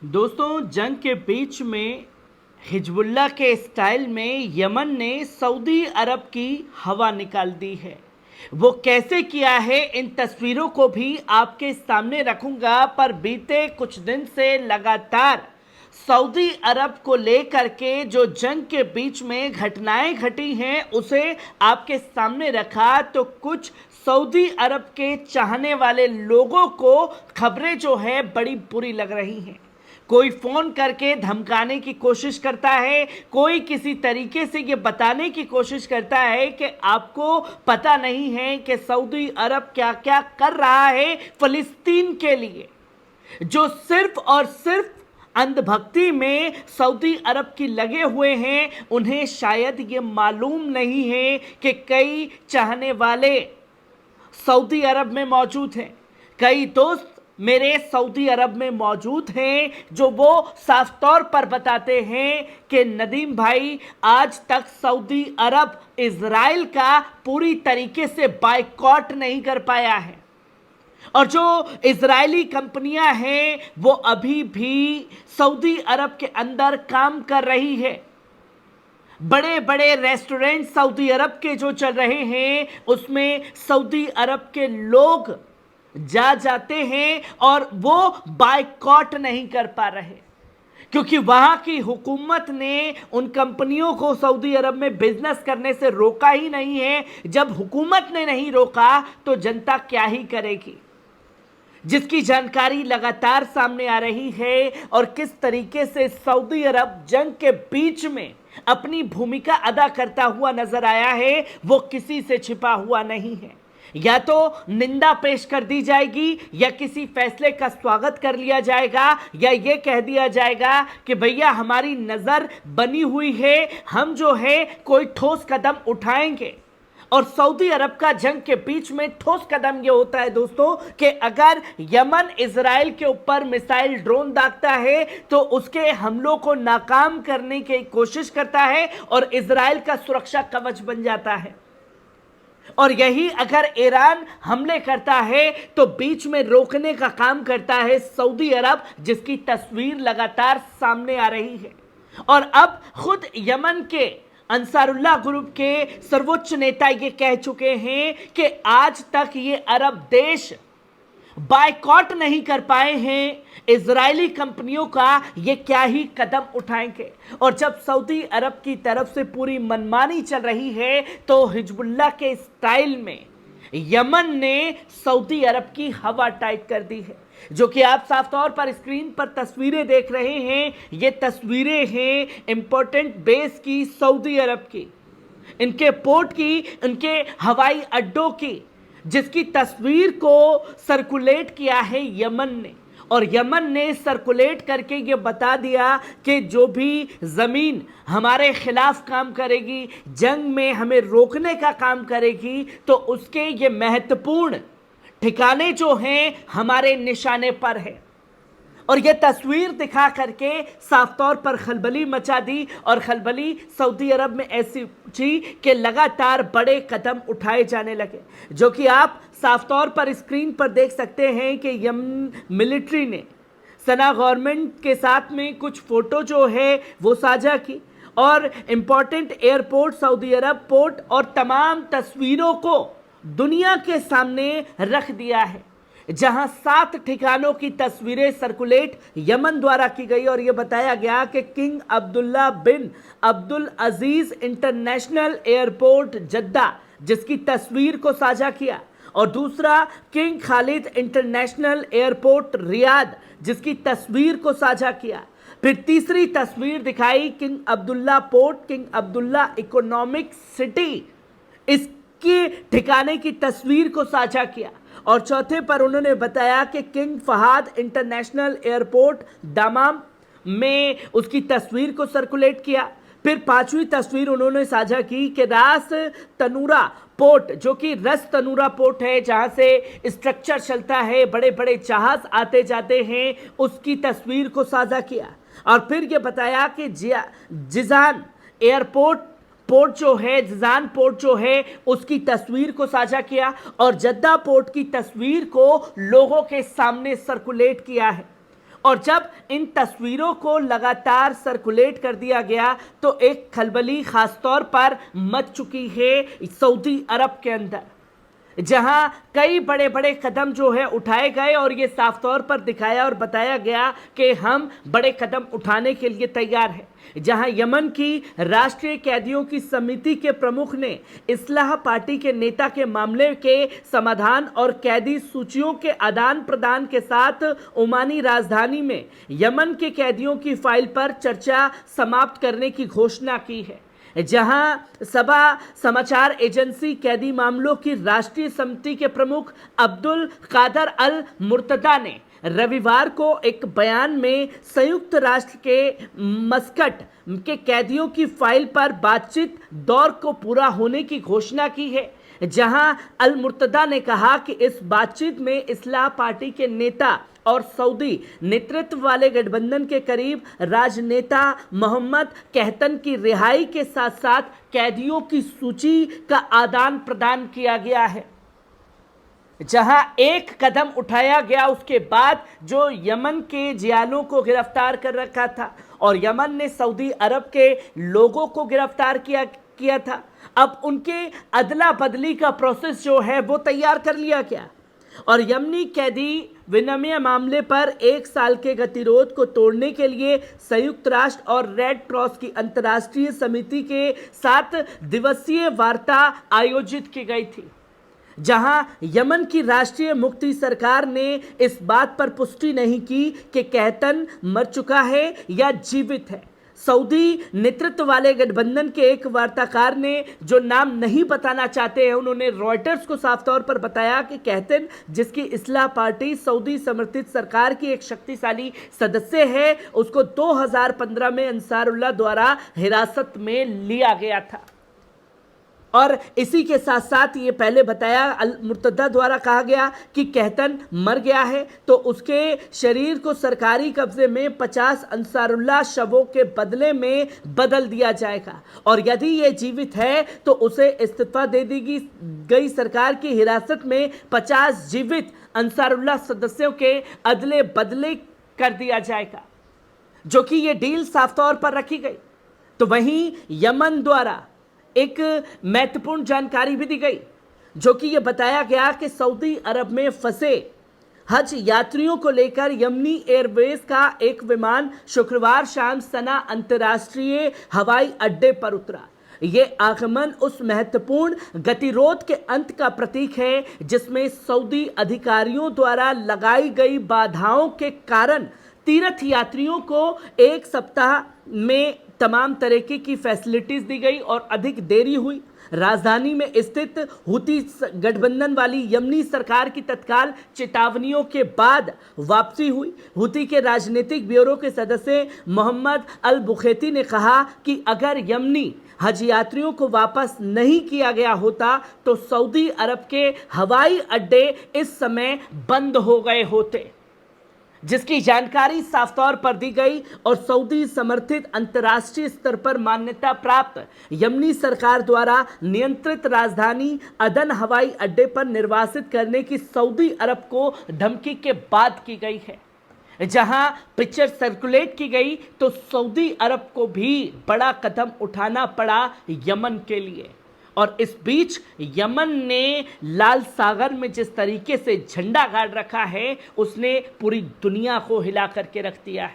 दोस्तों, जंग के बीच में हिजबुल्लाह के स्टाइल में यमन ने सऊदी अरब की हवा निकाल दी है। वो कैसे किया है, इन तस्वीरों को भी आपके सामने रखूंगा। पर बीते कुछ दिन से लगातार सऊदी अरब को लेकर के जो जंग के बीच में घटनाएं घटी हैं उसे आपके सामने रखा, तो कुछ सऊदी अरब के चाहने वाले लोगों को खबरें जो है बड़ी बुरी लग रही हैं। कोई फोन करके धमकाने की कोशिश करता है, कोई किसी तरीके से ये बताने की कोशिश करता है कि आपको पता नहीं है कि सऊदी अरब क्या क्या कर रहा है फिलिस्तीन के लिए, जो सिर्फ और सिर्फ अंधभक्ति में सऊदी अरब की लगे हुए हैं। उन्हें शायद ये मालूम नहीं है कि कई चाहने वाले सऊदी अरब में मौजूद हैं, कई दोस्त मेरे सऊदी अरब में मौजूद हैं, जो वो साफ तौर पर बताते हैं कि नदीम भाई, आज तक सऊदी अरब इजराइल का पूरी तरीके से बायकॉट नहीं कर पाया है, और जो इजरायली कंपनियां हैं वो अभी भी सऊदी अरब के अंदर काम कर रही है। बड़े बड़े रेस्टोरेंट सऊदी अरब के जो चल रहे हैं उसमें सऊदी अरब के लोग जा जाते हैं और वो बायकॉट नहीं कर पा रहे, क्योंकि वहां की हुकूमत ने उन कंपनियों को सऊदी अरब में बिजनेस करने से रोका ही नहीं है। जब हुकूमत ने नहीं रोका तो जनता क्या ही करेगी, जिसकी जानकारी लगातार सामने आ रही है। और किस तरीके से सऊदी अरब जंग के बीच में अपनी भूमिका अदा करता हुआ नजर आया है, वो किसी से छिपा हुआ नहीं है। या तो निंदा पेश कर दी जाएगी, या किसी फैसले का स्वागत कर लिया जाएगा, या ये कह दिया जाएगा कि भैया हमारी नजर बनी हुई है, हम जो है कोई ठोस कदम उठाएंगे। और सऊदी अरब का जंग के बीच में ठोस कदम यह होता है दोस्तों कि अगर यमन इजराइल के ऊपर मिसाइल ड्रोन दागता है तो उसके हमलों को नाकाम करने की कोशिश करता है और इजराइल का सुरक्षा कवच बन जाता है। और यही अगर ईरान हमले करता है तो बीच में रोकने का काम करता है सऊदी अरब, जिसकी तस्वीर लगातार सामने आ रही है। और अब खुद यमन के अंसारुल्लाह ग्रुप के सर्वोच्च नेता ये कह चुके हैं कि आज तक ये अरब देश बायकॉट नहीं कर पाए हैं इजरायली कंपनियों का, ये क्या ही कदम उठाएंगे। और जब सऊदी अरब की तरफ से पूरी मनमानी चल रही है तो हिजबुल्लाह के स्टाइल में यमन ने सऊदी अरब की हवा टाइट कर दी है, जो कि आप साफ तौर पर स्क्रीन पर तस्वीरें देख रहे हैं। ये तस्वीरें हैं इंपॉर्टेंट बेस की, सऊदी अरब की, इनके पोर्ट की, इनके हवाई अड्डों की, जिसकी तस्वीर को सर्कुलेट किया है यमन ने। और यमन ने सर्कुलेट करके ये बता दिया कि जो भी ज़मीन हमारे खिलाफ काम करेगी, जंग में हमें रोकने का काम करेगी, तो उसके ये महत्वपूर्ण ठिकाने जो हैं हमारे निशाने पर है। और ये तस्वीर दिखा करके साफ तौर पर खलबली मचा दी, और खलबली सऊदी अरब में ऐसी थी कि लगातार बड़े कदम उठाए जाने लगे, जो कि आप साफ तौर पर स्क्रीन पर देख सकते हैं कि यमन मिलिट्री ने सना गवर्नमेंट के साथ में कुछ फोटो जो है वो साझा की, और इम्पॉर्टेंट एयरपोर्ट सऊदी अरब पोर्ट और तमाम तस्वीरों को दुनिया के सामने रख दिया है, जहां 7 ठिकानों की तस्वीरें सर्कुलेट यमन द्वारा की गई। और यह बताया गया कि किंग अब्दुल्ला बिन अब्दुल अजीज इंटरनेशनल एयरपोर्ट जद्दा, जिसकी तस्वीर को साझा किया, और दूसरा king Khalid international airport Riyadh, जिसकी तस्वीर को साझा किया। फिर तीसरी तस्वीर दिखाई king Abdullah port, king Abdullah economic city, इसके ठिकाने की तस्वीर को साझा किया। और चौथे पर उन्होंने बताया कि king Fahd international airport Dammam में उसकी तस्वीर को सर्कुलेट किया। फिर 5वीं तस्वीर उन्होंने साझा की कि रास तनूरा पोर्ट, जो कि रस तनूरा पोर्ट है जहां से स्ट्रक्चर चलता है, बड़े बड़े जहाज आते जाते हैं, उसकी तस्वीर को साझा किया। और फिर यह बताया कि जिजान एयरपोर्ट पोर्ट जो है, जिजान पोर्ट जो है, उसकी तस्वीर को साझा किया, और जद्दा पोर्ट की तस्वीर को लोगों के सामने सर्कुलेट किया है। और जब इन तस्वीरों को लगातार सर्कुलेट कर दिया गया तो एक खलबली खासतौर पर मच चुकी है सऊदी अरब के अंदर, जहां कई बड़े बड़े कदम जो है उठाए गए और ये साफ तौर पर दिखाया और बताया गया कि हम बड़े कदम उठाने के लिए तैयार हैं। जहां यमन की राष्ट्रीय कैदियों की समिति के प्रमुख ने इस्लाह पार्टी के नेता के मामले के समाधान और कैदी सूचियों के आदान प्रदान के साथ ओमानी राजधानी में यमन के कैदियों की फाइल पर चर्चा समाप्त करने की घोषणा की है। जहां सभा समाचार एजेंसी कैदी मामलों की राष्ट्रीय समिति के प्रमुख अब्दुल कादर अल मुर्तदा ने रविवार को एक बयान में संयुक्त राष्ट्र के मस्कट के कैदियों की फाइल पर बातचीत दौर को पूरा होने की घोषणा की है। जहां अल मुर्तदा ने कहा कि इस बातचीत में इस्लाह पार्टी के नेता और सऊदी नेतृत्व वाले गठबंधन के करीब राजनेता मोहम्मद कहतन की रिहाई के साथ साथ कैदियों की सूची का आदान प्रदान किया गया है। जहां एक कदम उठाया गया उसके बाद जो यमन के जियालों को गिरफ्तार कर रखा था और यमन ने सऊदी अरब के लोगों को गिरफ्तार किया था, अब उनके अदला बदली का प्रोसेस जो है वो तैयार कर लिया गया और यमनी कैदी विनिमय मामले पर 1 साल के गतिरोध को तोड़ने के लिए संयुक्त राष्ट्र और रेड क्रॉस की अंतर्राष्ट्रीय समिति के 7 दिवसीय वार्ता आयोजित की गई थी। जहां यमन की राष्ट्रीय मुक्ति सरकार ने इस बात पर पुष्टि नहीं की कि कहतन मर चुका है या जीवित है। सऊदी नेतृत्व वाले गठबंधन के एक वार्ताकार ने, जो नाम नहीं बताना चाहते हैं, उन्होंने रॉयटर्स को साफ तौर पर बताया कि कहतन, जिसकी इस्लाह पार्टी सऊदी समर्थित सरकार की एक शक्तिशाली सदस्य है, उसको 2015 में अंसारुल्लाह द्वारा हिरासत में लिया गया था। और इसी के साथ साथ ये पहले बताया अल मुर्तदा द्वारा कहा गया कि कहतन मर गया है तो उसके शरीर को सरकारी कब्जे में 50 अंसारुल्लाह शवों के बदले में बदल दिया जाएगा और यदि ये जीवित है तो उसे इस्तीफा दे दी गई सरकार की हिरासत में 50 जीवित अंसारुल्लाह सदस्यों के अदले बदले कर दिया जाएगा, जो कि ये डील साफ तौर पर रखी गई। तो वहीं यमन द्वारा एक महत्वपूर्ण जानकारी भी दी गई, जो कि यह बताया गया कि सऊदी अरब में फंसे हज यात्रियों को लेकर यमनी एयरवेज का एक विमान शुक्रवार शाम सना अंतर्राष्ट्रीय हवाई अड्डे पर उतरा। ये आगमन उस महत्वपूर्ण गतिरोध के अंत का प्रतीक है जिसमें सऊदी अधिकारियों द्वारा लगाई गई बाधाओं के कारण तीर्थ यात्रियों को 1 सप्ताह में तमाम तरीके की फैसिलिटीज दी गई और अधिक देरी हुई। राजधानी में स्थित हुती गठबंधन वाली यमनी सरकार की तत्काल चेतावनियों के बाद वापसी हुई। हुती के राजनीतिक ब्यूरो के सदस्य मोहम्मद अल बुखैती ने कहा कि अगर यमनी हज यात्रियों को वापस नहीं किया गया होता तो सऊदी अरब के हवाई अड्डे इस समय बंद हो गए होते, जिसकी जानकारी साफ तौर पर दी गई और सऊदी समर्थित अंतर्राष्ट्रीय स्तर पर मान्यता प्राप्त यमनी सरकार द्वारा नियंत्रित राजधानी अदन हवाई अड्डे पर निर्वासित करने की सऊदी अरब को धमकी के बाद की गई है। जहां पिक्चर सर्कुलेट की गई तो सऊदी अरब को भी बड़ा कदम उठाना पड़ा यमन के लिए। और इस बीच यमन ने लाल सागर में जिस तरीके से झंडा गाड़ रखा है उसने पूरी दुनिया को हिला करके रख दिया है।